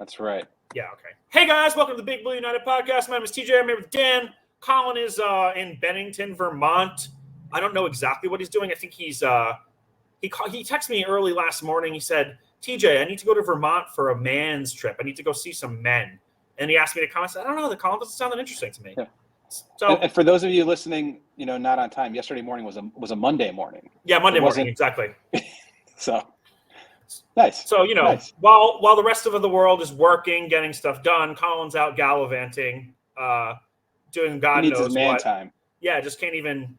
That's right. Yeah, okay. Hey, guys, welcome to the Big Blue United podcast. My name is TJ. I'm here with Dan. Colin is in Bennington, Vermont. I don't know exactly what he's doing. I think he texted me early last morning. He said, TJ, I need to go to Vermont for a man's trip. I need to go see some men. And he asked me to come. I said, I don't know. The Colin doesn't sound that interesting to me. Yeah. So, and for those of you listening, not on time, yesterday morning was a Monday morning. Yeah, Monday morning, exactly. So, nice. So, nice. while the rest of the world is working, getting stuff done, Colin's out gallivanting, doing God knows his man what. Time. Yeah, just can't even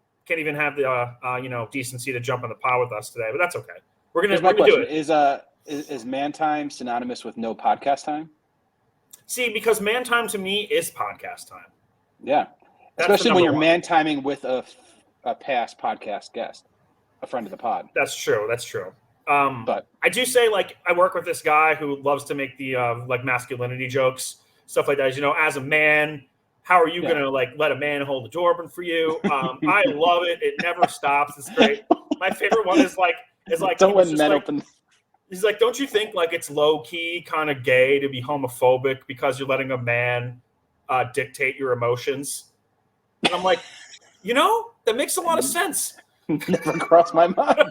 have the decency to jump on the pod with us today, but that's okay. We're gonna do it. Is man time synonymous with no podcast time? See, because man time to me is podcast time. Yeah, especially when you're man timing with a past podcast guest, a friend of the pod. That's true. But I do say, I work with this guy who loves to make the masculinity jokes, stuff like that. As a man, how are you gonna let a man hold the door open for you? I love it. It never stops. It's great. My favorite one is don't let men open. He's like, don't you think it's low key kind of gay to be homophobic because you're letting a man dictate your emotions? And I'm like, that makes a lot of sense. Never crossed my mind.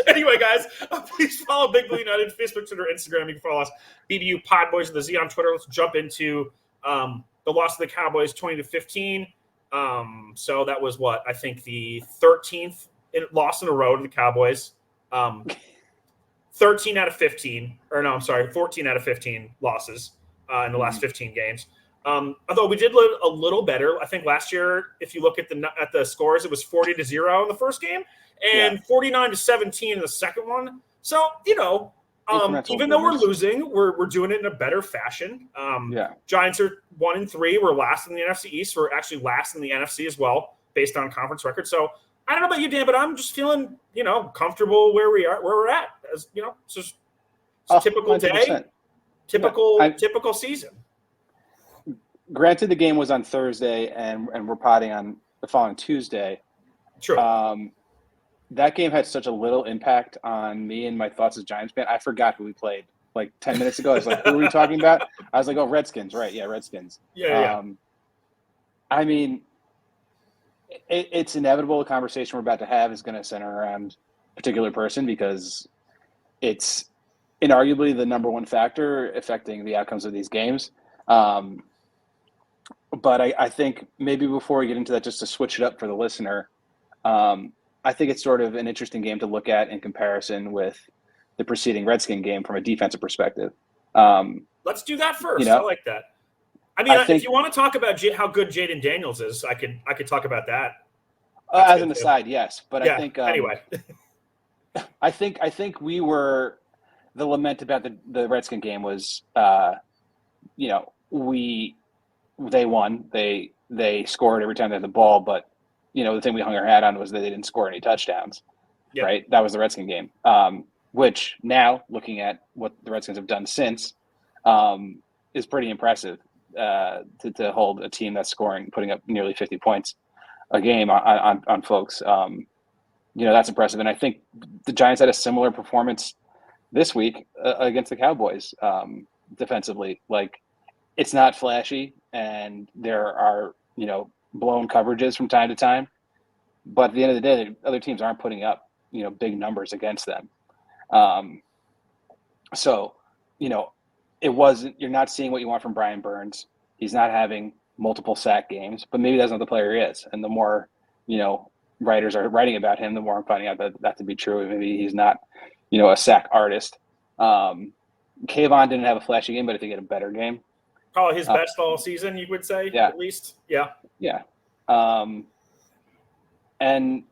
Anyway, guys, please follow Big Blue United, Facebook, Twitter, Instagram. You can follow us, BBU Podboys with the Z on Twitter. Let's jump into the loss of the Cowboys 20-15. So that was I think the 13th loss in a row to the Cowboys. 13 out of 15, or no, I'm sorry, 14 out of 15 losses in the last 15 games. Although we did a little better. I think last year, if you look at the scores, it was 40-0 in the first game and 49-17 in the second one. So, even though we're losing, we're doing it in a better fashion. Giants are 1-3. We're last in the NFC East. We're actually last in the NFC as well, based on conference record. So I don't know about you, Dan, but I'm just feeling, comfortable where we're at. As it's just typical 100%. Day, typical season. Granted, the game was on Thursday, and we're potting on the following Tuesday. True. That game had such a little impact on me and my thoughts as Giants fan. I forgot who we played 10 minutes ago. I was like, who are we talking about? I was like, oh, Redskins, right? Yeah, Redskins. Yeah. I mean, it's inevitable. The conversation we're about to have is going to center around a particular person because it's inarguably the number one factor affecting the outcomes of these games. But I think maybe before we get into that, just to switch it up for the listener, I think it's sort of an interesting game to look at in comparison with the preceding Redskin game from a defensive perspective. Let's do that first. I like that. I mean, if you want to talk about how good Jaden Daniels is, I could talk about that. As an aside, yes. But I think anyway, I think we were the lament about the Redskin game was, they won. They scored every time they had the ball, but the thing we hung our hat on was that they didn't score any touchdowns. Yeah. Right? That was the Redskin game. Which now, looking at what the Redskins have done since, is pretty impressive to hold a team that's putting up nearly 50 points a game on folks. That's impressive. And I think the Giants had a similar performance this week against the Cowboys defensively. It's not flashy, and there are, blown coverages from time to time. But at the end of the day, the other teams aren't putting up, big numbers against them. It wasn't, you're not seeing what you want from Brian Burns. He's not having multiple sack games, but maybe that's not the player he is. And the more, writers are writing about him, the more I'm finding out that to be true. Maybe he's not, a sack artist. Kayvon didn't have a flashy game, but I think he had a better game. Probably his best all season, you would say, at least. Yeah. Yeah. And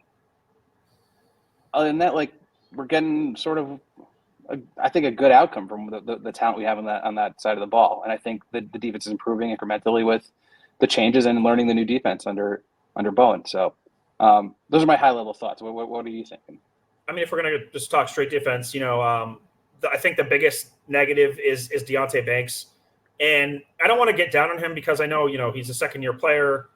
other than that, we're getting sort of, I think, a good outcome from the talent we have on that side of the ball. And I think the defense is improving incrementally with the changes and learning the new defense under Bowen. So those are my high-level thoughts. What are you thinking? I mean, if we're going to just talk straight defense, I think the biggest negative is Deonte Banks. And I don't want to get down on him because I know, he's a second-year player.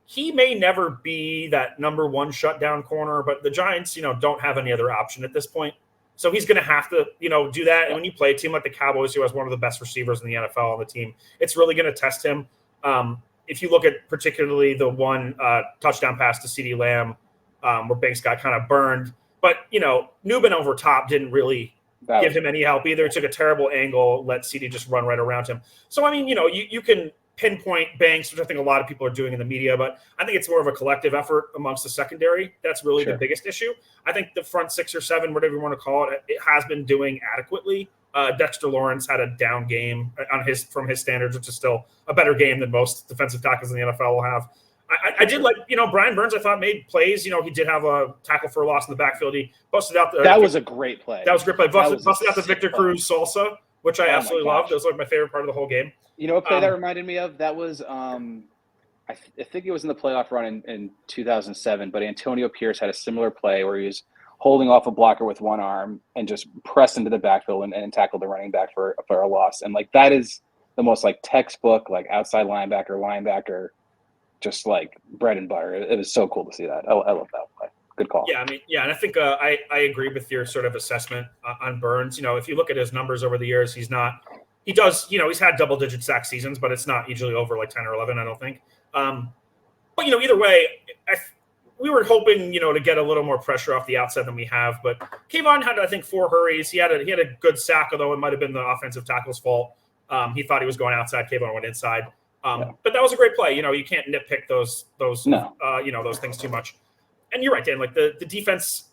He may never be that number one shutdown corner, but the Giants, don't have any other option at this point. So he's going to have to, do that. And when you play a team like the Cowboys, who has one of the best receivers in the NFL on the team, it's really going to test him. If you look at particularly the one touchdown pass to CeeDee Lamb, where Banks got kind of burned, but Newbin over top didn't really give him any help either. He took a terrible angle, let CeeDee just run right around him. So I mean, you can pinpoint Banks, which I think a lot of people are doing in the media, but I think it's more of a collective effort amongst the secondary. That's really the biggest issue. I think the front 6 or 7, whatever you want to call it, it has been doing adequately. Dexter Lawrence had a down game from his standards, which is still a better game than most defensive tackles in the NFL will have. I did like, Brian Burns, I thought, made plays. He did have a tackle for a loss in the backfield. He busted out that was a great play. That was a great play. Busted out the Victor Cruz salsa, which I absolutely loved. That was like my favorite part of the whole game. You know what play that reminded me of? That was I think it was in the playoff run in 2007, but Antonio Pierce had a similar play where he was holding off a blocker with one arm and just pressed into the backfield and tackled the running back for a loss. And like that is the most like textbook, like outside linebacker, just like bread and butter. It was so cool to see that. I love that play. Good call. Yeah, and I think I agree with your sort of assessment on Burns. If you look at his numbers over the years, he's had double-digit sack seasons, but it's not usually over like 10 or 11, I don't think. But either way, we were hoping to get a little more pressure off the outside than we have. But Kayvon had, I think, 4 hurries. He had a good sack, although it might have been the offensive tackle's fault. He thought he was going outside. Kayvon went inside. But that was a great play. You can't nitpick those those things too much. And you're right, Dan. Like the defense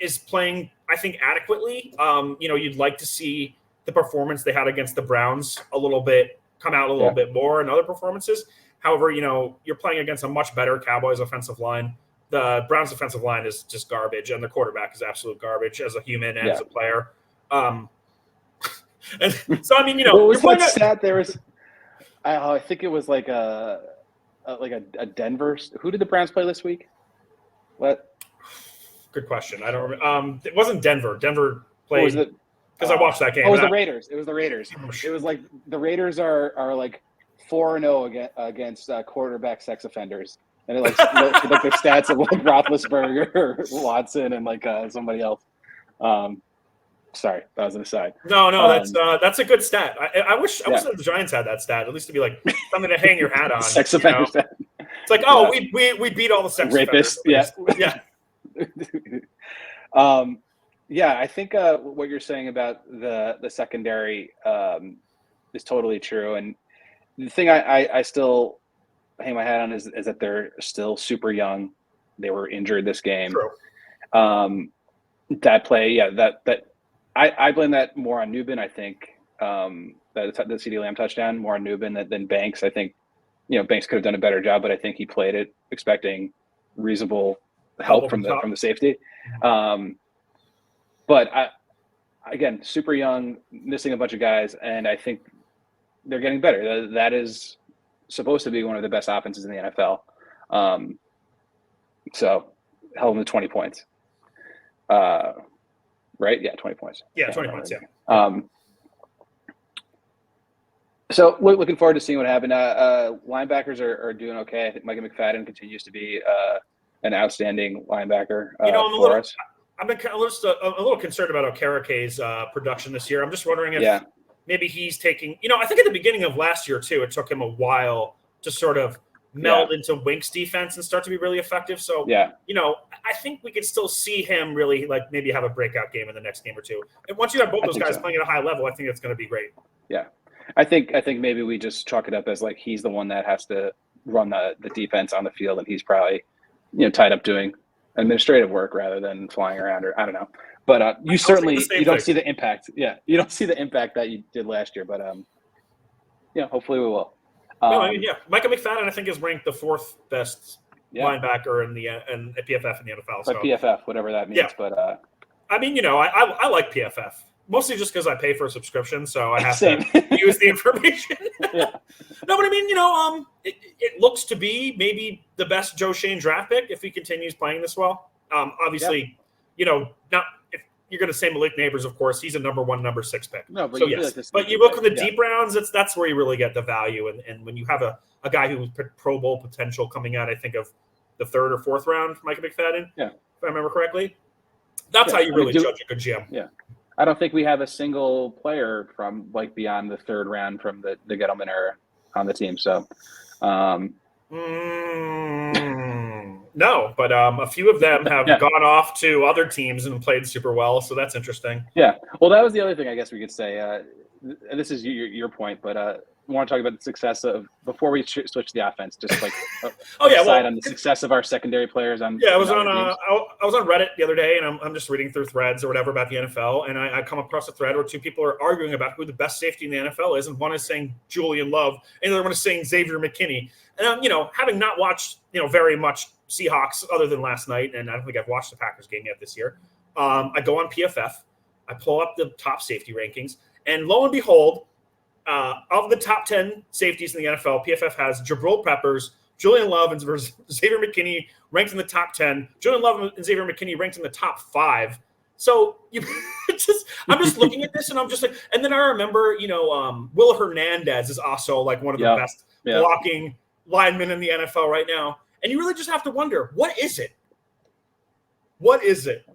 is playing, I think, adequately. You'd like to see the performance they had against the Browns come out a little bit more in other performances. However, you're playing against a much better Cowboys offensive line. The Browns offensive line is just garbage, and the quarterback is absolute garbage as a human and as a player. And so, I mean, what was that stat? There was, I think it was like a Denver. Who did the Browns play this week? What? Good question. I don't remember. It wasn't Denver. Denver played because I watched that game. Oh, it was the Raiders. It was the Raiders. It was like the Raiders are like 4-0 against quarterback sex offenders, and it like their stats of like Roethlisberger, Watson, and like somebody else. Sorry, that was an aside. No, that's a good stat. I wish the Giants had that stat, at least to be like something to hang your hat on. Sex offenders. It's like, we beat all the sex rapists. Yeah. I think what you're saying about the secondary is totally true. And the thing I still hang my hat on is that they're still super young. They were injured this game. True. That play, I blame that more on Newbin. I think the CeeDee Lamb touchdown more on Newbin than Banks. I think Banks could have done a better job, but I think he played it expecting reasonable help from the safety. But again, super young, missing a bunch of guys, and I think they're getting better. That is supposed to be one of the best offenses in the NFL. So held them to 20 points. Right? Yeah, 20 points. Yeah, 20 points, yeah. So looking forward to seeing what happened. Linebackers are doing okay. I think Micah McFadden continues to be an outstanding linebacker for us. I've been a little concerned about Okereke's production this year. I'm just wondering if maybe he's taking – I think at the beginning of last year, too, it took him a while to sort of meld into Wink's defense and start to be really effective. So, I think we could still see him really like maybe have a breakout game in the next game or two. And once you have both those guys playing at a high level, I think it's going to be great. Yeah. I think maybe we just chalk it up as like he's the one that has to run the defense on the field, and he's probably tied up doing administrative work rather than flying around, or I don't know. But you don't see the impact. Yeah, you don't see the impact that you did last year. But hopefully we will. Micah McFadden I think is ranked the 4th best linebacker in PFF in the NFL. So. PFF, whatever that means. Yeah. But I like PFF. Mostly just because I pay for a subscription, so I have to use the information. No, but I mean, it looks to be maybe the best Joe Shane draft pick if he continues playing this well. Obviously, not if you're going to say Malik Neighbors, of course, he's a number 1, number 6 pick. No, but but you look at the deep rounds, that's where you really get the value. And when you have a guy who's Pro Bowl potential coming out, I think of the 3rd or 4th round, Micah McFadden, if I remember correctly. That's how you really judge a good GM. Yeah. I don't think we have a single player from like beyond the third round from the Gettleman era on the team. So, no, but a few of them have gone off to other teams and played super well. So that's interesting. Yeah. Well, that was the other thing I guess we could say. This is your point, but I want to talk about the success of before we switch the offense. Just like on the success of our secondary players. I was on Reddit the other day, and I'm just reading through threads or whatever about the NFL, and I come across a thread where two people are arguing about who the best safety in the NFL is, and one is saying Julian Love, and the other one is saying Xavier McKinney. And I'm, having not watched very much Seahawks other than last night, and I don't think I've watched the Packers game yet this year. I go on PFF, I pull up the top safety rankings, and lo and behold, of the top 10 safeties in the NFL, PFF has Jabril Peppers, Julian Love, and Xavier McKinney ranked in the top 10. Julian Love and Xavier McKinney ranked in the top 5. So I'm just looking at this, and I'm just like, and then I remember, Will Hernandez is also like one of the best blocking linemen in the NFL right now. And you really just have to wonder, what is it? What is it?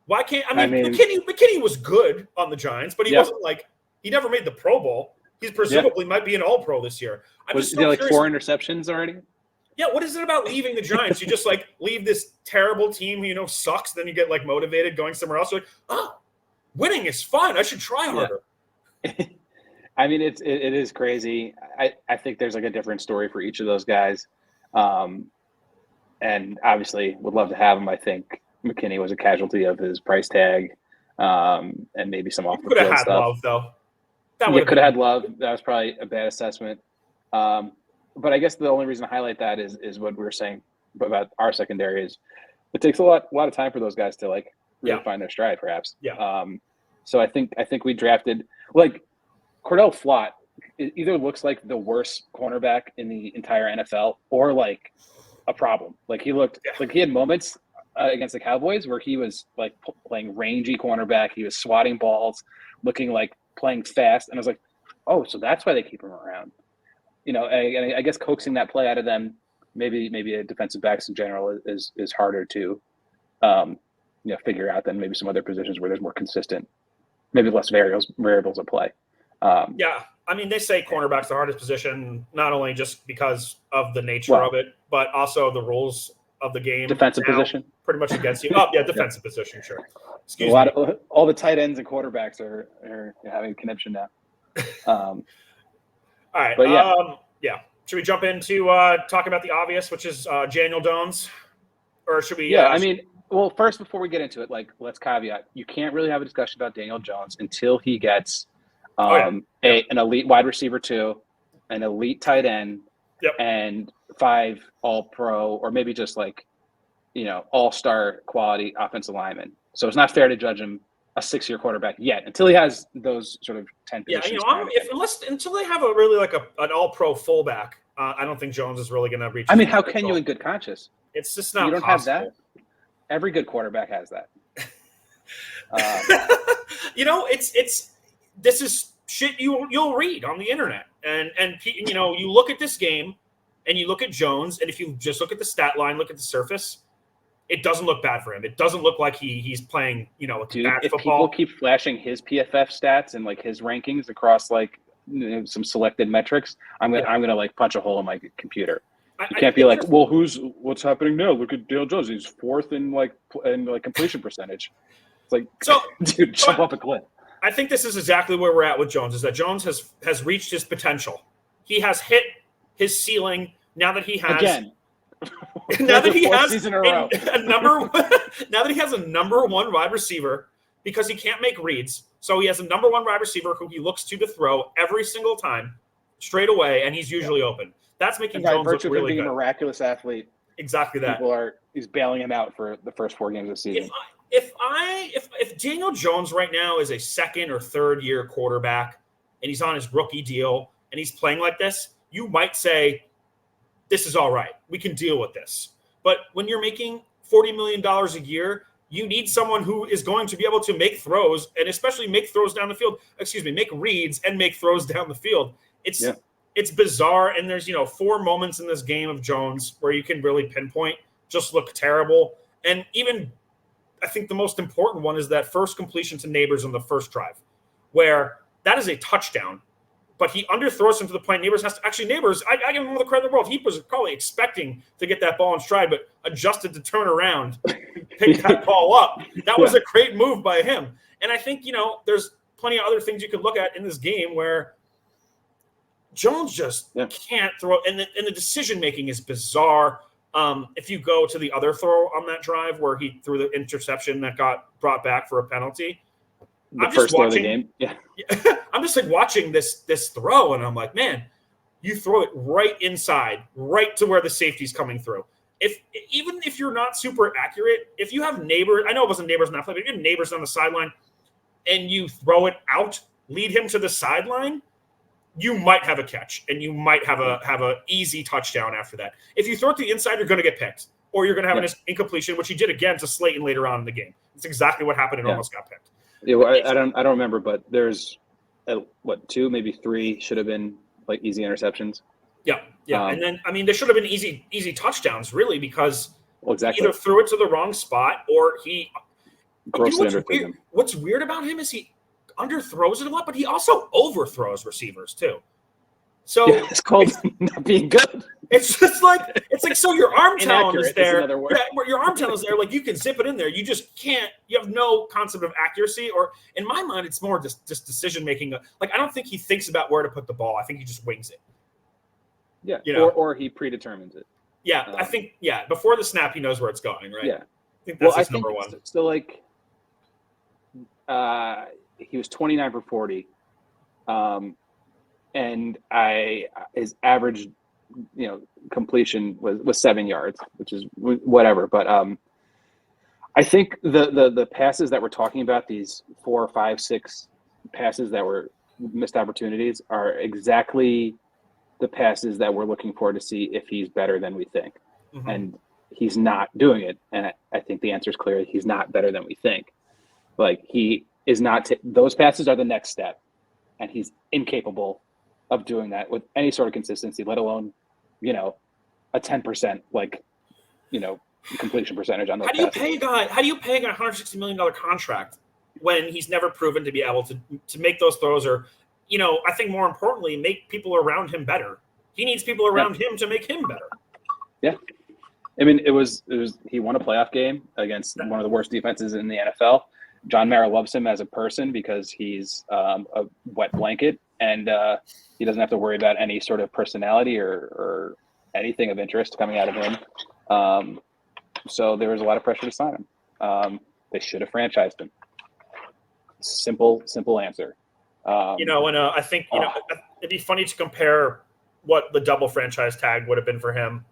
Why can't McKinney was good on the Giants, but he wasn't he never made the Pro Bowl. He's presumably might be an All-Pro this year. Was there 4 interceptions already? Yeah, what is it about leaving the Giants? You just leave this terrible team who sucks, then you get motivated going somewhere else. You're like, oh, winning is fun. I should try harder. I mean, it is crazy. I think there's a different story for each of those guys, and obviously would love to have him. I think McKinney was a casualty of his price tag, and maybe some off the field stuff. Could have had Love though. Could have had Love. That was probably a bad assessment. But I guess the only reason to highlight that is what we were saying about our secondary is it takes a lot of time for those guys to really find their stride, perhaps. Yeah. So I think we drafted Cordell Flott. It either looks like the worst cornerback in the entire NFL or a problem. He looked like he had moments against the Cowboys where he was playing rangy cornerback. He was swatting balls, looking playing fast, and I was like, oh, so that's why they keep him around. I guess coaxing that play out of them, maybe a defensive backs in general is harder to, figure out than maybe some other positions where there's more consistent, maybe less variables at play. Yeah, I mean, they say cornerback's the hardest position, not only just because of the nature of it, but also the rules of the game. Defensive position, pretty much against you. Oh, yeah, defensive position, sure. Excuse me. All the tight ends and quarterbacks are having a conniption now. All right. But should we jump into talking about the obvious, which is Daniel Jones, or should we? Yeah, well, first before we get into it, let's caveat: you can't really have a discussion about Daniel Jones until he gets an elite wide receiver 2, an elite tight end, and 5 All-Pro, or maybe just all-star quality offensive linemen. So it's not fair to judge him a 6-year quarterback yet until he has those sort of 10 positions. Until they have a really an All-Pro fullback, I don't think Jones is really going to reach. I mean, how can you in good conscience? It's just not. You don't possible. Have that. Every good quarterback has that. This is shit you'll read on the internet, and you look at this game, and you look at Jones, and if you just look at the stat line, look at the surface, it doesn't look bad for him. It doesn't look like he's playing bad if football. People keep flashing his PFF stats and his rankings across some selected metrics, I'm gonna punch a hole in my computer. You can't be what's happening now? Look at Dale Jones. He's 4th in completion percentage. It's dude, jump off a cliff. I think this is exactly where we're at with Jones, is that Jones has reached his potential. He has hit his ceiling now that he has again. Now that he has now that he has a number 1 wide receiver, because he can't make reads. So he has a number 1 wide receiver who he looks to throw every single time straight away, and he's usually open. That's making Jones look really good. Being a miraculous athlete. Exactly that. He's bailing him out for the first 4 games of the season. If Daniel Jones right now is a 2nd or 3rd year quarterback and he's on his rookie deal and he's playing like this, you might say, this is all right. We can deal with this. But when you're making $40 million a year, you need someone who is going to be able to make throws, and especially make throws down the field. Make reads and make throws down the field. It's bizarre, and there's 4 moments in this game of Jones where you can really pinpoint just look terrible. And even I think the most important one is that first completion to Neighbors on the first drive, where that is a touchdown, but he underthrows him to the point Neighbors has to actually Neighbors. I give him all the credit in the world. He was probably expecting to get that ball in stride, but adjusted to turn around, pick that ball up. That was a great move by him. And I think, there's plenty of other things you could look at in this game where Jones just can't throw, and the decision-making is bizarre. If you go to the other throw on that drive where he threw the interception that got brought back for a penalty, I'm just watching. I'm just like watching this throw, and I'm like, man, you throw it right inside, right to where the safety's coming through. Even if you're not super accurate, if you have Neighbors, I know it wasn't Neighbors on that play, but if you have Neighbors on the sideline and you throw it out, lead him to the sideline, you might have a catch and you might have a easy touchdown after that. If you throw it to the inside, you're going to get picked, or you're going to have an incompletion, which he did again to Slayton later on in the game. It's exactly what happened and almost got picked. Yeah, well, I don't remember, but there's two, maybe three should have been like easy interceptions. Yeah. And then there should have been easy touchdowns really, because he either threw it to the wrong spot or he grossly underthrew them. What's weird about him is he underthrows it a lot, but he also overthrows receivers too. So it's called not being good. It's just like so your arm talent is there. Where your arm talent is there, like you can zip it in there. You just can't. You have no concept of accuracy, or in my mind, it's more just decision making. Like I don't think he thinks about where to put the ball. I think he just wings it. Yeah, or he predetermines it. Yeah, I think before the snap, he knows where it's going. Right. Yeah, I think that's his number one. So like, he was 29 for 40. And his average, completion was 7 yards, which is whatever. But I think the passes that we're talking about, these 4, 5, 6 passes that were missed opportunities, are exactly the passes that we're looking for to see if he's better than we think. Mm-hmm. And he's not doing it. And I think the answer is clear. He's not better than we think. Like he is not. Those passes are the next step, and he's incapable of doing that with any sort of consistency, let alone, a 10% completion percentage on those. How do you pay a guy a $160 million contract when he's never proven to be able to make those throws, or, I think more importantly, make people around him better? He needs people around him to make him better. Yeah. I mean, it was he won a playoff game against one of the worst defenses in the NFL. John Mara loves him as a person because he's a wet blanket, and he doesn't have to worry about any sort of personality or anything of interest coming out of him. So there was a lot of pressure to sign him. They should have franchised him. Simple answer. I think, it'd be funny to compare what the double franchise tag would have been for him,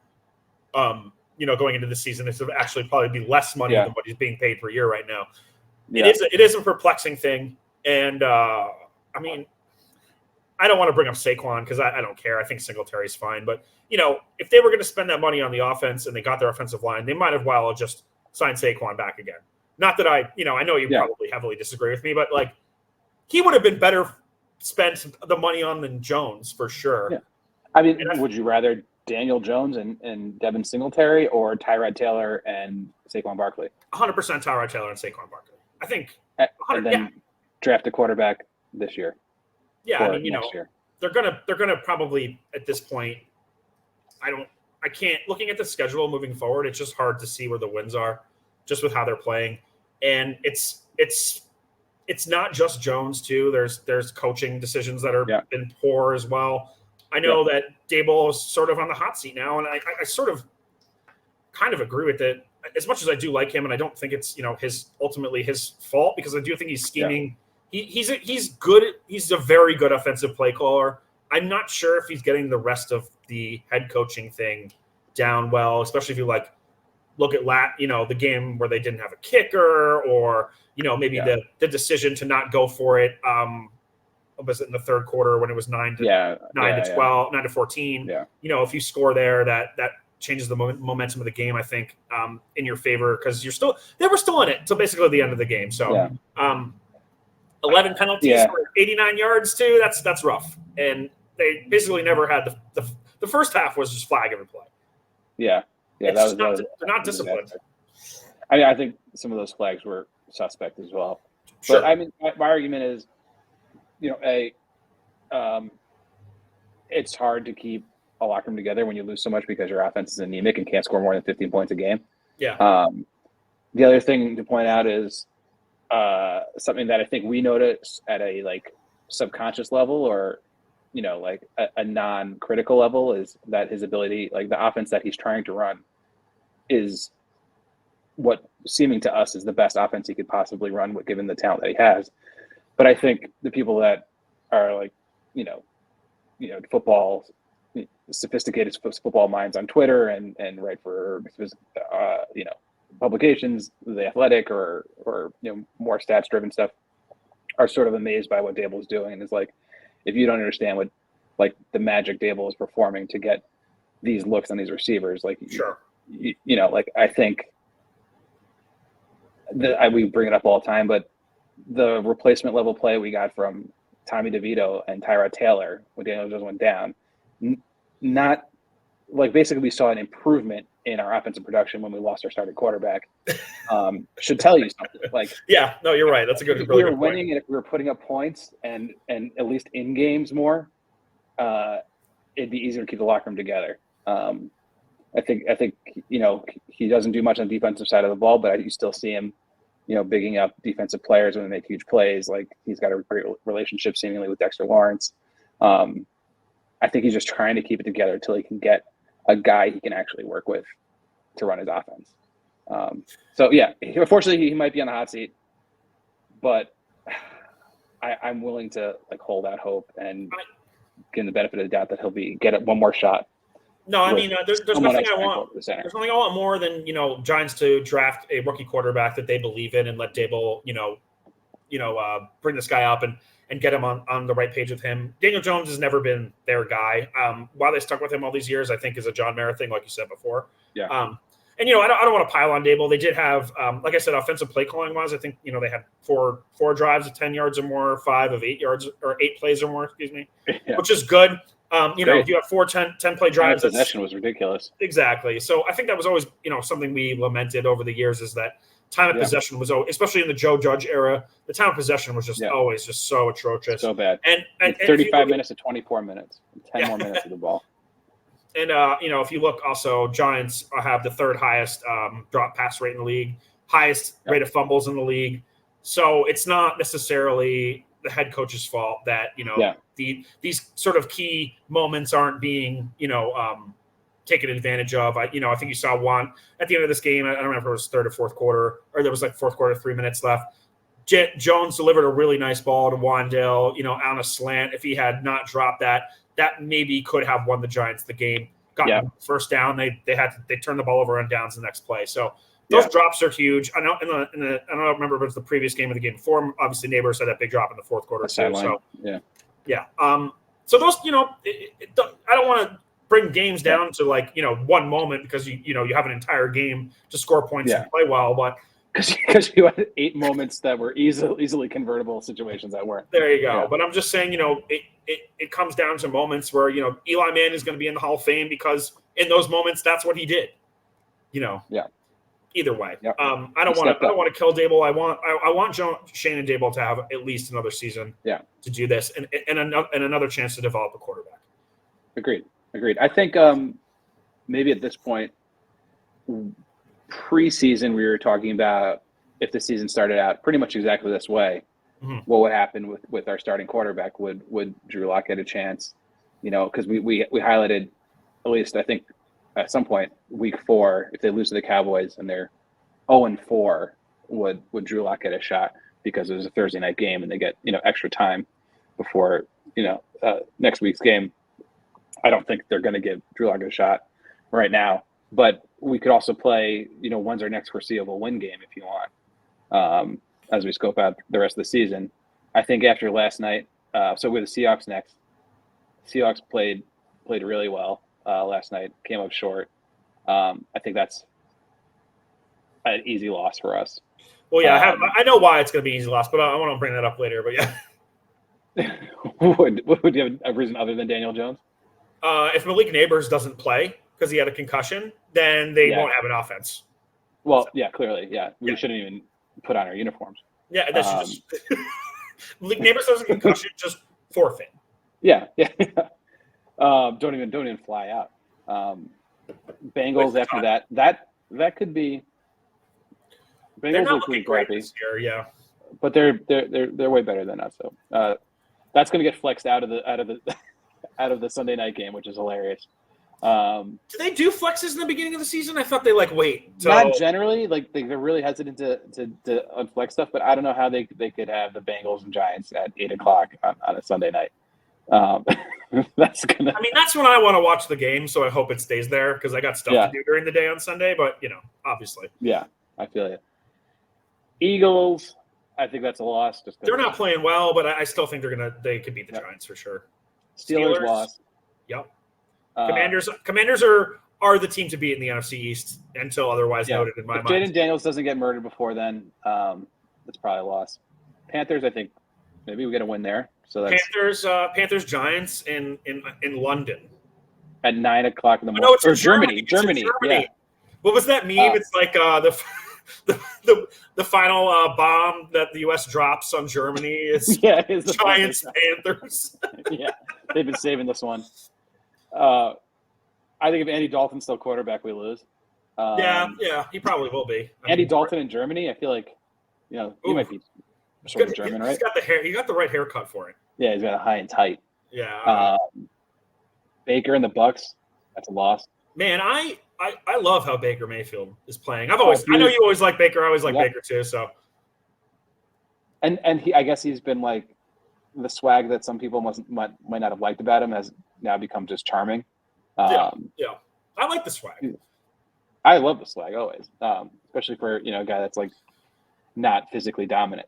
going into the season. It would actually probably be less money than what he's being paid per year right now. Yeah. It is a perplexing thing. And, I don't want to bring up Saquon because I don't care. I think Singletary's fine. But, if they were going to spend that money on the offense and they got their offensive line, they might have well just signed Saquon back again. Not that I know you probably heavily disagree with me, but like he would have been better spent the money on than Jones for sure. Yeah. I mean, would you rather Daniel Jones and Devin Singletary or Tyrod Taylor and Saquon Barkley? 100% Tyrod Taylor and Saquon Barkley. I think. And then draft a quarterback this year. Yeah, next year. They're gonna probably at this point. I can't. Looking at the schedule moving forward, it's just hard to see where the wins are, just with how they're playing, and it's not just Jones too. There's coaching decisions that are been poor as well. I know that Daboll is sort of on the hot seat now, and I sort of kind of agree with it. As much as I do like him, and I don't think it's ultimately his fault, because I do think he's scheming. Yeah. He's good. He's a very good offensive play caller. I'm not sure if he's getting the rest of the head coaching thing down well, especially if you look at the game where they didn't have a kicker, or maybe the decision to not go for it. Was it in the third quarter when it was 9 to 12, 9 to 14? Yeah. If you score there, that changes the momentum of the game, I think, in your favor, because they were still in it until basically the end of the game. So, 11 penalties for 89 yards too. That's rough, and they basically never had the first half was just flag every play. Yeah. They're not disciplined. I mean, I think some of those flags were suspect as well. Sure. But I mean, my argument is, it's hard to keep a locker room together when you lose so much because your offense is anemic and can't score more than 15 points a game. Yeah. The other thing to point out is something that I think we notice at a subconscious level, or a non-critical level, is that his ability, the offense that he's trying to run, is what seeming to us is the best offense he could possibly run, given the talent that he has. But I think the people that are football, sophisticated football minds on Twitter and write for publications, The Athletic, or more stats driven stuff, are sort of amazed by what Daboll's doing. And it's if you don't understand what the magic Daboll is performing to get these looks on these receivers, sure, I think we bring it up all the time, but the replacement level play we got from Tommy DeVito and Tyrod Taylor when Daniel Jones went down, not basically we saw an improvement in our offensive production when we lost our starting quarterback. Should tell you something. Yeah, no, you're right. That's a good. If we were winning and if we were putting up points and at least in games more, it'd be easier to keep the locker room together. I think he doesn't do much on the defensive side of the ball, but you still see him, bigging up defensive players when they make huge plays. He's got a great relationship seemingly with Dexter Lawrence. I think he's just trying to keep it together until he can get a guy he can actually work with to run his offense. So yeah, unfortunately he might be on the hot seat, but I'm willing to hold out hope and give him the benefit of the doubt that he'll get one more shot. No, I mean, there's nothing I want. There's nothing I want more than Giants to draft a rookie quarterback that they believe in and let Daboll, bring this guy up and get him on the right page with him. Daniel Jones has never been their guy. Why they stuck with him all these years, I think, is a John Mara thing, like you said before. Yeah. And I don't want to pile on Daboll. They did have, like I said, offensive play calling wise, I think they had four drives of 10 yards or more, 5 of 8 yards or 8 plays or more, excuse me, yeah. Which is good. If you have 4 10 play drives, possession was ridiculous. Exactly. So I think that was always, something we lamented over the years, is that time of possession was, especially in the Joe Judge era, the time of possession was just always just so atrocious. So bad. And 35 minutes to 24 minutes, 10 more minutes of the ball. And, if you look also, Giants have the 3rd highest drop pass rate in the league, highest rate of fumbles in the league. So it's not necessarily the head coach's fault that, these sort of key moments aren't being, taken advantage of. I think you saw one at the end of this game. I don't remember if it was 3rd or 4th quarter, or there was 4th quarter, 3 minutes left. Jones delivered a really nice ball to Wandale, on a slant. If he had not dropped that maybe could have won the Giants the game. Got first down. They turned the ball over on downs the next play. So those drops are huge. I know. I don't remember if it was the previous game of the game before. Obviously, Neighbors had that big drop in the 4th quarter too. So yeah. So those, I don't want to bring games down to one moment because you have an entire game to score points and play well, but because you had 8 moments that were easily convertible situations that weren't. There you go. Yeah. But I'm just saying, it comes down to moments where Eli Manning is going to be in the Hall of Fame because in those moments that's what he did. Yeah. Either way, yep. I don't want to kill Daboll. I want Shane and Daboll to have at least another season. To do this and another chance to develop a quarterback. Agreed. I think maybe at this point, preseason, we were talking about if the season started out pretty much exactly this way, what would happen with our starting quarterback? Would Drew Lock get a chance? Because we highlighted, at least I think at some point, week 4, if they lose to the Cowboys and they're 0-4, would Drew Lock get a shot because it was a Thursday night game and they get extra time before next week's game. I don't think they're going to give Drew Lock a shot right now, but we could also play, when's our next foreseeable win game if you want, as we scope out the rest of the season. I think after last night, so with the Seahawks next, Seahawks played really well last night, came up short. I think that's an easy loss for us. Well, yeah, I know why it's going to be an easy loss, but I want to bring that up later. But yeah, would you have a reason other than Daniel Jones? If Malik Neighbors doesn't play because he had a concussion, then they won't have an offense. Well, yeah, clearly, yeah. We Yeah. shouldn't even put on our uniforms. Yeah, that's just neighbors doesn't concussion, just forfeit. Yeah, yeah. Don't even fly out. Bengals after that could be. They're Bengals not look pretty looking great crappy, this year, yeah. but they're way better than us. So that's going to get flexed out of the Sunday night game, which is hilarious. Do they do flexes in the beginning of the season? I thought they wait. Not generally. Like they're really hesitant to unflex stuff, but I don't know how they could have the Bengals and Giants at 8:00 on a Sunday night. That's when I want to watch the game, so I hope it stays there because I got stuff to do during the day on Sunday. But obviously, yeah, I feel you. Eagles, I think that's a loss. They're not playing well, but I still think they could beat the Giants for sure. Steelers lost. Yep. Commanders are the team to beat in the NFC East until otherwise noted in my mind. Jaden Daniels doesn't get murdered before then, that's probably a loss. Panthers, I think maybe we get a win there. So that's Panthers Giants in London at 9:00 in the morning. No, it's or in Germany. Yeah. What was that meme? It's like the final bomb that the U.S. drops on Germany is Giants Panthers. Yeah, they've been saving this one. I think if Andy Dalton's still quarterback, we lose. Yeah, he probably will be. Andy Dalton in Germany, I feel like, he might be sort of German, right? He's got the hair. He got the right haircut for it. Yeah, he's got a high and tight. Yeah. Baker and the Bucks, that's a loss. Man, I love how Baker Mayfield is playing. I know you always like Baker. I always like Baker too. So. And I guess he's been like the swag that some people might not have liked about him has now become just charming. Yeah. I like the swag. I love the swag always, especially for a guy that's like not physically dominant.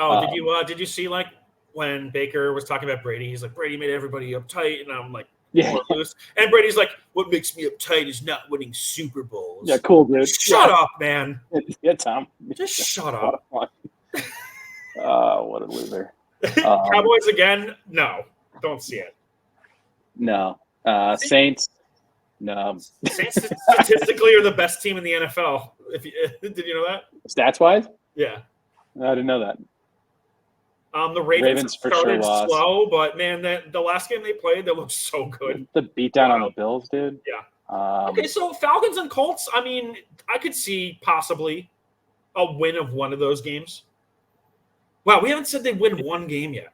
Oh, did you see like when Baker was talking about Brady? He's like, Brady made everybody uptight, and I'm like, loose. And Brady's like, what makes me uptight is not winning Super Bowls. Yeah, cool, dude. Shut up, man. Yeah, Tom. Just shut up. What a loser. Cowboys again? No, don't see it. No. Saints? No. Saints statistically are the best team in the NFL. Did you know that? Stats-wise? Yeah. I didn't know that. The Ravens for started sure slow, but man, the last game they played, they looked so good. The beatdown on the Bills, dude. Yeah. Okay, so Falcons and Colts. I mean, I could see possibly a win of one of those games. Wow, we haven't said they win one game yet.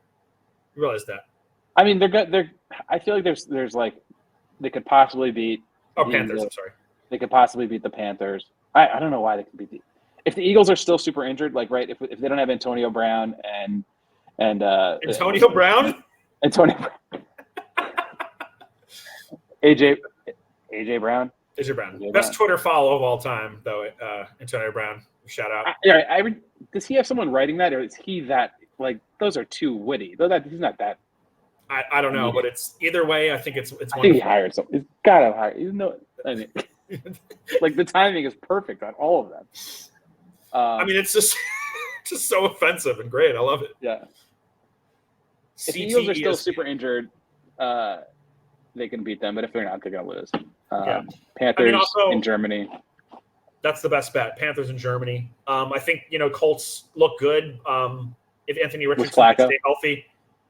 You realize that? I mean, they're. I feel like there's like they could possibly beat. Panthers. I'm sorry. They could possibly beat the Panthers. I don't know why they could beat if the Eagles are still super injured. Like if they don't have Antonio Brown and Antonio Brown. Antonio Brown. AJ Brown. AJ Brown. Best Twitter follow of all time, though. Antonio Brown. Shout out. Does he have someone writing that, or is he that like those are too witty? He's not that. I don't know, but it's either way. I think it's. I think he hired someone. He's got to hire. I mean, like the timing is perfect on all of them. I mean, it's just so offensive and great. I love it. Yeah. If the Eagles are still super injured, they can beat them. But if they're not, they're going to lose. Panthers in Germany. That's the best bet. Panthers in Germany. I think Colts look good. If Anthony Richardson can stay healthy.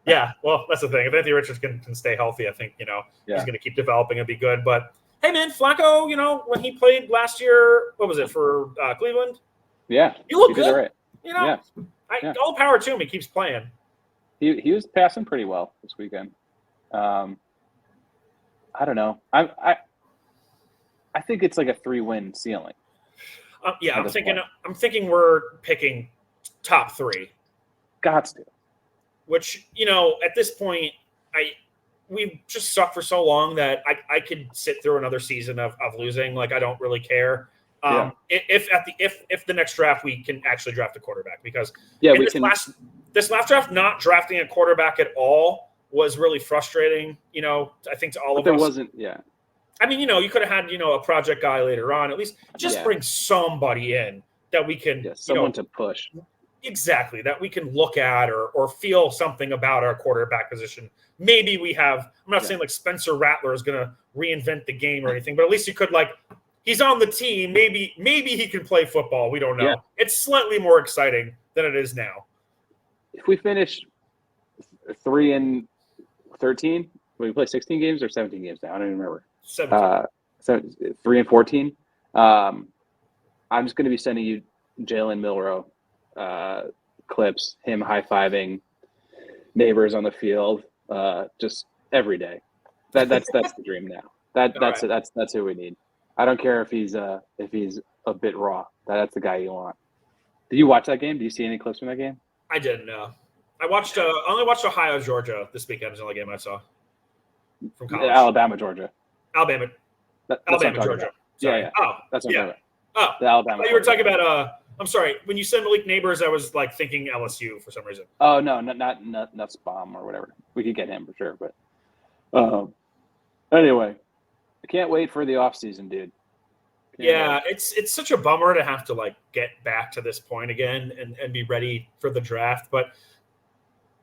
Yeah, well, that's the thing. If Anthony Richardson can stay healthy, I think he's going to keep developing and be good. But hey, man, Flacco, when he played last year, what was it for Cleveland? Yeah, he looked good. Right. All power to him. He keeps playing. He was passing pretty well this weekend. I don't know. I think it's like a 3-win ceiling. I'm thinking we're picking top 3. Gots to. Which at this point, we've just sucked for so long that I could sit through another season of losing. Like I don't really care. If the next draft we can actually draft a quarterback, because this last draft not drafting a quarterback at all was really frustrating. I think to all of us. There wasn't. Yeah. I mean, you could have had a project guy later on. At least just bring somebody in that we can someone to push. Exactly, that we can look at or feel something about our quarterback position. Maybe we have. I'm not saying like Spencer Rattler is going to reinvent the game or anything, but at least you could he's on the team. Maybe he can play football. We don't know. Yeah. It's slightly more exciting than it is now. If we finish 3-13, we play 16 games or 17 games now. I don't even remember. 17. So 3-14. I'm just going to be sending you Jalen Milroe clips, him high-fiving neighbors on the field, just every day. That's the dream now. That's who we need. I don't care if he's a bit raw. That's the guy you want. Did you watch that game? Do you see any clips from that game? I didn't know. I only watched Ohio, Georgia this weekend. Was the only game I saw from college. Alabama, Georgia. Alabama, Georgia. About. Sorry. Yeah. Oh, that's what I'm talking about. The Alabama. You were talking about. I'm sorry. When you said Malik Neighbors, I was like thinking LSU for some reason. Oh no, not Nutsbaum or whatever. We could get him for sure, but anyway, I can't wait for the off season, dude. It's such a bummer to have to like get back to this point again and be ready for the draft. But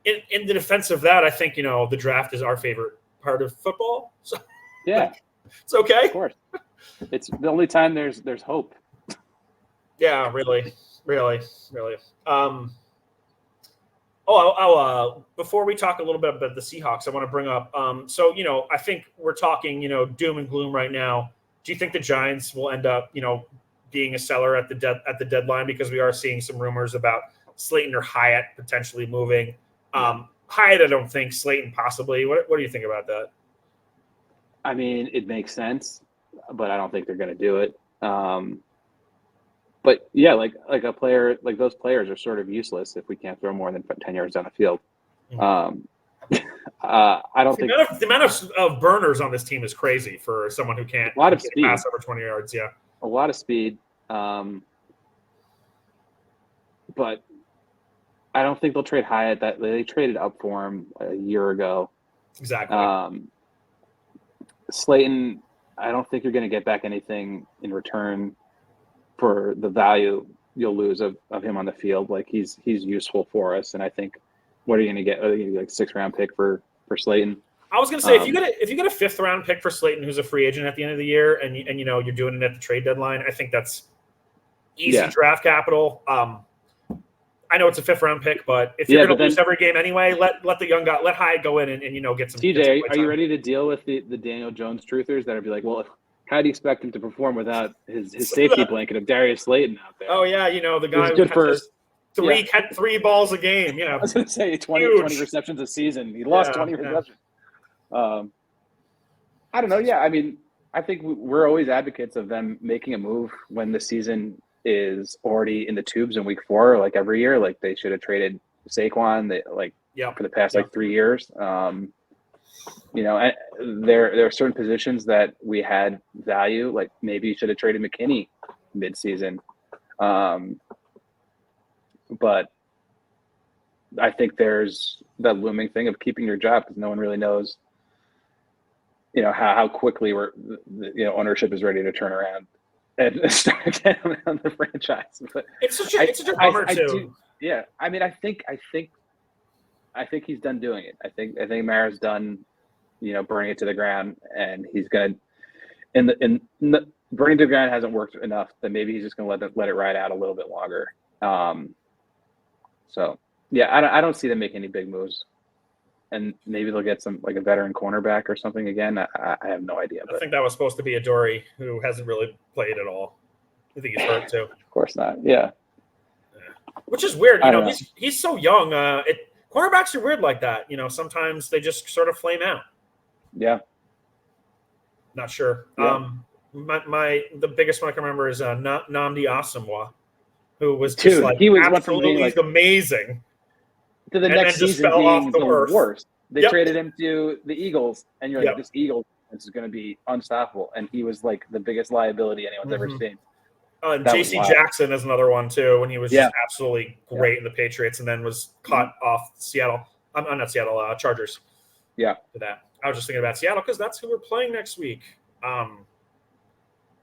in the defense of that, I think the draft is our favorite part of football. So yeah, it's okay. Of course, it's the only time there's hope. Yeah, really. Before we talk a little bit about the Seahawks, I want to bring up. I think we're talking, doom and gloom right now. Do you think the Giants will end up, being a seller at the deadline, because we are seeing some rumors about Slayton or Hyatt potentially moving? Hyatt, I don't think. Slayton possibly. What do you think about that? I mean, it makes sense, but I don't think they're going to do it. But yeah, like a player, like those players are sort of useless if we can't throw more than 10 yards down the field. I don't think the amount of burners on this team is crazy for someone who can't pass over 20 yards. Yeah, a lot of speed. But I don't think they'll trade Hyatt. That they traded up for him a year ago. Exactly. Slayton, I don't think you're going to get back anything in return for the value you'll lose of him on the field. Like he's useful for us, and I think what are you going to get? Are you going to get like 6th round pick for Slayton? I was going to say if you get a 5th round pick for Slayton, who's a free agent at the end of the year, and you're doing it at the trade deadline, I think that's easy draft capital. I know it's a 5th round pick, but if you're going to lose every game anyway, let the young guy, let Hyatt go in and get some. TJ, are you ready to deal with the Daniel Jones truthers that are be like, well, how do you expect him to perform without his safety blanket of Darius Slayton out there? Oh yeah, the guy who catches three balls a game. Yeah, I was going to say 20 receptions a season. He lost 20 receptions. I don't know. Yeah, I mean, I think we're always advocates of them making a move when the season is already in the tubes in week 4, like every year. Like they should have traded Saquon for the past 3 years. There are certain positions that we had value. Like maybe you should have traded McKinney mid-season. But I think there's that looming thing of keeping your job because no one really knows, how quickly ownership is ready to turn around and start again on the franchise. But it's such a bummer too. I mean, I think he's done doing it. I think Mara's done, burning it to the ground, and he's gonna. Burning to the ground hasn't worked enough. Then maybe he's just gonna let it ride out a little bit longer. So yeah, I don't see them making any big moves, and maybe they'll get some like a veteran cornerback or something again. I have no idea. I think that was supposed to be Adoree, who hasn't really played at all. I think he's hurt too. Of course not. Yeah. Which is weird. He's so young. Cornerbacks are weird like that. Sometimes they just sort of flame out. Yeah. Not sure. Yeah. The biggest one I can remember is Nnamdi Asomugha, who was just he was absolutely one from being amazing. To the next season being the worst. They traded him to the Eagles, and you're like, this Eagles is going to be unstoppable. And he was like the biggest liability anyone's ever seen. And J.C. Jackson is another one too, when he was just absolutely great in the Patriots, and then was caught off Seattle. I'm not Seattle, Chargers. Yeah. For that, I was just thinking about Seattle because that's who we're playing next week.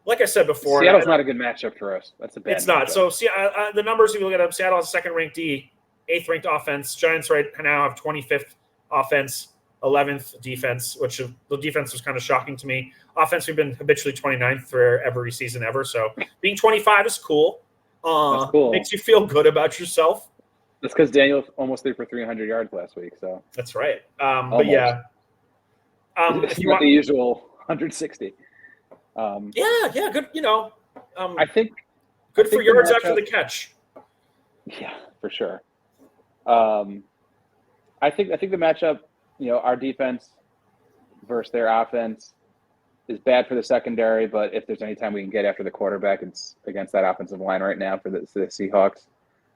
Like I said before, Seattle's not a good matchup for us. That's a bad. It's not. So the numbers, if you look at them, Seattle has 2nd ranked D, 8th ranked offense. Giants right now have 25th offense. 11th defense, which the defense was kind of shocking to me. Offense, we've been habitually 29th for every season ever. So being 25 is cool. That's cool. Makes you feel good about yourself. That's because Daniel almost threw for 300 yards last week. So that's right. But yeah, if you want the usual 160. Yeah, good. I think good for yards after the catch. Yeah, for sure. I think the matchup, our defense versus their offense is bad for the secondary, but if there's any time we can get after the quarterback, it's against that offensive line right now for the Seahawks.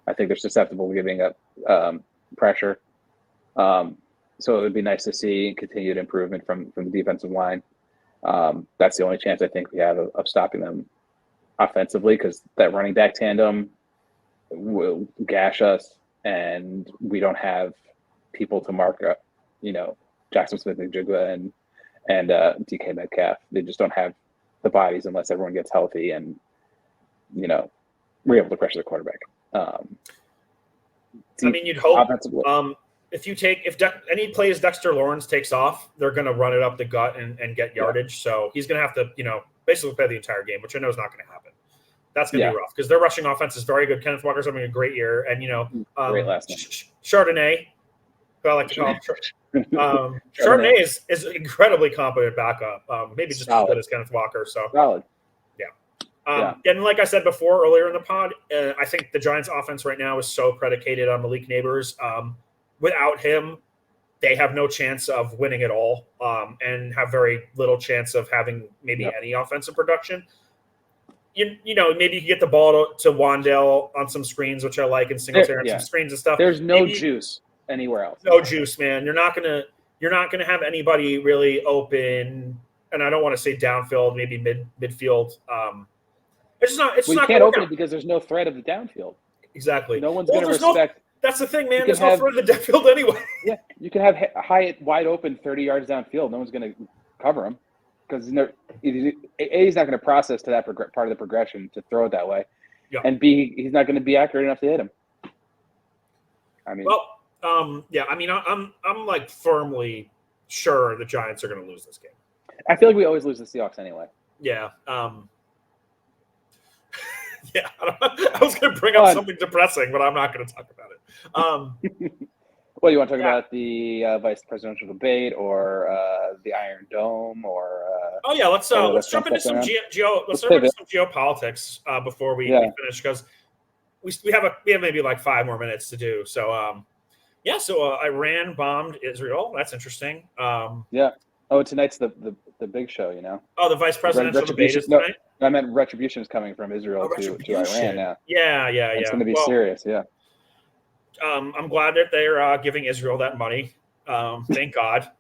I think they're susceptible to giving up pressure. So it would be nice to see continued improvement from the defensive line. That's the only chance I think we have of stopping them offensively, because that running back tandem will gash us, and we don't have people to mark up, Jackson Smith-Njigba and DK Metcalf. They just don't have the bodies unless everyone gets healthy and, we're able to pressure the quarterback. You'd hope. If any plays Dexter Lawrence takes off, they're going to run it up the gut and get yardage. Yeah. So he's going to have to, basically play the entire game, which I know is not going to happen. That's going to be rough because their rushing offense is very good. Kenneth Walker's having a great year, and great last name. Chardonnay, who I like to call him. Chardonnay is incredibly competent backup. Maybe just as good as Kenneth Walker. So solid. And like I said before earlier in the pod, I think the Giants' offense right now is so predicated on Malik Neighbors. Without him, they have no chance of winning at all, and have very little chance of having maybe any offensive production. Maybe you can get the ball to Wandale on some screens, which I like, and Singletary on some screens and stuff. There's no juice anywhere else. No juice, man. You're not gonna have anybody really open, and I don't want to say downfield, maybe midfield. It's not. You can't open it because there's no threat of the downfield. Exactly. No one's going to respect. That's the thing, man. There's no threat of the downfield anyway. Yeah, you can have Hyatt wide open 30 yards downfield. No one's going to cover him because he's not going to process to that part of the progression to throw it that way, and B, he's not going to be accurate enough to hit him. I'm like firmly sure the Giants are going to lose this game. I feel like we always lose the Seahawks anyway. Yeah. Yeah, I was going to bring up something depressing, but I'm not going to talk about it. What do you want to talk about? The vice presidential debate, or the Iron Dome, or? Let's jump into some geopolitics before we finish, because we have maybe like 5 more minutes to do. So Iran bombed Israel. That's interesting. Tonight's the big show. Oh, the vice presidential debate is tonight. I meant retribution is coming from Israel to Iran now. Yeah. It's going to be serious. Yeah. I'm glad that they're giving Israel that money. Thank God.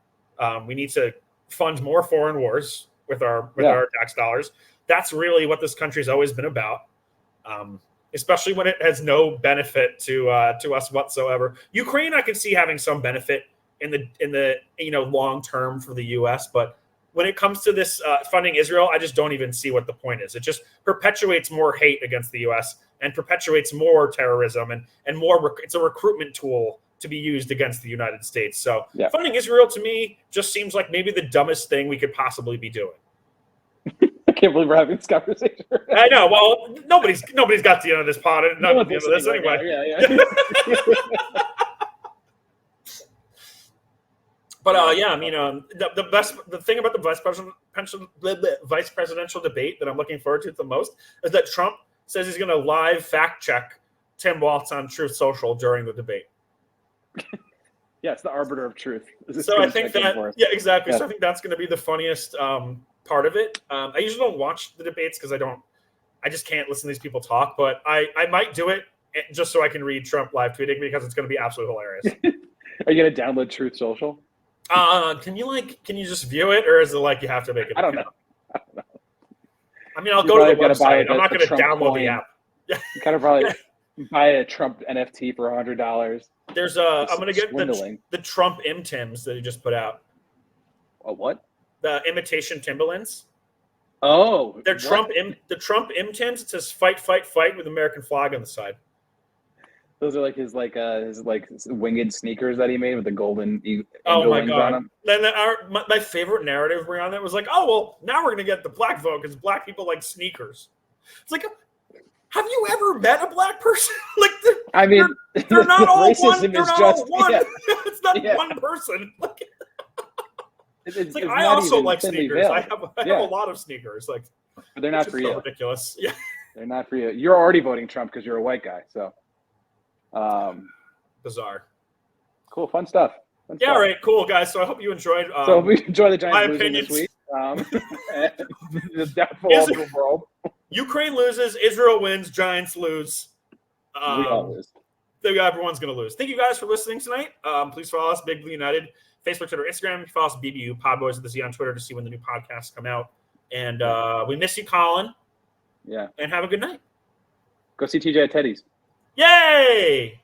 We need to fund more foreign wars with our tax dollars. That's really what this country's always been about. Especially when it has no benefit to us whatsoever. Ukraine, I can see having some benefit in the long term for the U.S., but when it comes to this funding Israel, I just don't even see what the point is. It just perpetuates more hate against the U.S. and perpetuates more terrorism and more. It's a recruitment tool to be used against the United States. So funding Israel to me just seems like maybe the dumbest thing we could possibly be doing. I can't believe we're having this conversation. I know. Well, nobody's got to the end of this pod. Not at the end of this anyway. Yeah. But the thing about the vice presidential debate that I'm looking forward to the most is that Trump says he's going to live fact check Tim Walz on Truth Social during the debate. Yeah, it's the arbiter of truth. So I think exactly. Yeah. So I think that's going to be the funniest part of it. I usually don't watch the debates because I just can't listen to these people talk. But I might do it just so I can read Trump live tweeting, because it's going to be absolutely hilarious. Are you going to download Truth Social? Can you just view it, or is it like you have to make it? I don't know. I mean, I'll go to the website. I'm not going to download the app. You kind of probably buy a Trump NFT for $100. There's I'm going to get the Trump Tims that he just put out. A what? The imitation Timberlands. Oh, they're the Trump Tims. It says "fight, fight, fight" with American flag on the side. Those are like his winged sneakers that he made with the golden Oh angel my wings god! on them. Then my favorite narrative around that was like, oh well, now we're gonna get the black vote because black people like sneakers. It's like, have you ever met a black person? Like, they're not all one. They're not all one. Yeah. It's not one person. Like, it's like I also like sneakers. I have a lot of sneakers. Like, but they're not for you. Ridiculous. Yeah, they're not for you. You're already voting Trump because you're a white guy. So, bizarre. Cool, fun stuff. All right, cool, guys. So I hope you enjoyed. So we enjoy the Giants losing this week. The downfall of the world. Ukraine loses, Israel wins, Giants lose. We all lose. Everyone's going to lose. Thank you guys for listening tonight. Please follow us, Big Blue United, Facebook, Twitter, Instagram. You follow us, BBU Podboys with the Z on Twitter to see when the new podcasts come out. And we miss you, Colin. Yeah. And have a good night. Go see TJ at Teddy's. Yay!